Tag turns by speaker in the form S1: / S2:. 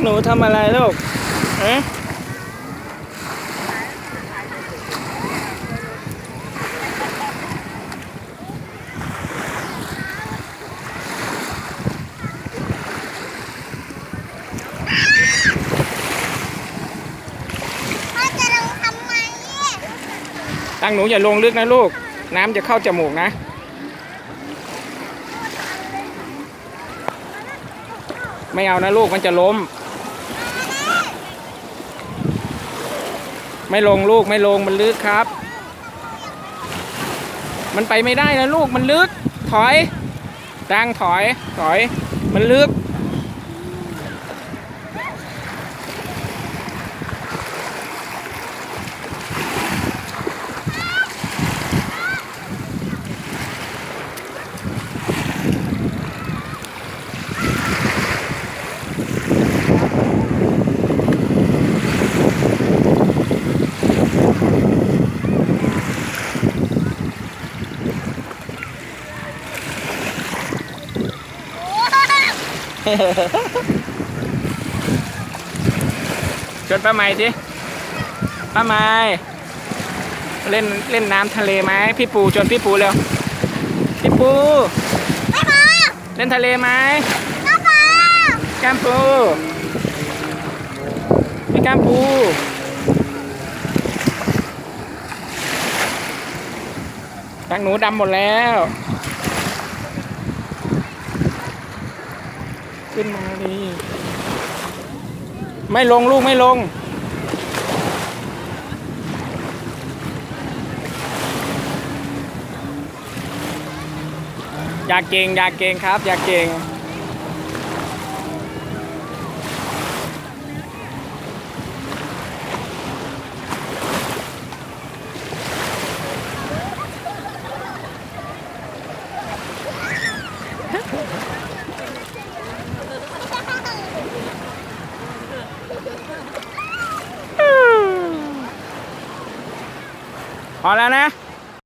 S1: หนูทำอะไรลูกเอ๊ะ
S2: พ่อจะลงทำไม
S1: ตั้งหนูอย่าลงลึกนะลูกน้ำจะเข้าจมูกนะไม่เอานะลูกมันจะล้มไม่ลงลูกไม่ลงมันลึกครับมันไปไม่ได้นะลูกมันลึกถอยตั้งถอยมันลึก ชวนป้าไม้สิป้าไม้เล่นน้ำทะเลไหมพี่ปูชวนพี่ปูเร็วพี่ปู
S2: ไม่พอ
S1: เล่นทะเลไหม
S2: ไม่พอ
S1: แก้มปูพี่แก้มปูตั้งหนูดำหมดแล้วขึ้นมาดิไม่ลงลูกไม่ลงอยากเก่งครับอยากเก่งพอแล้วนะ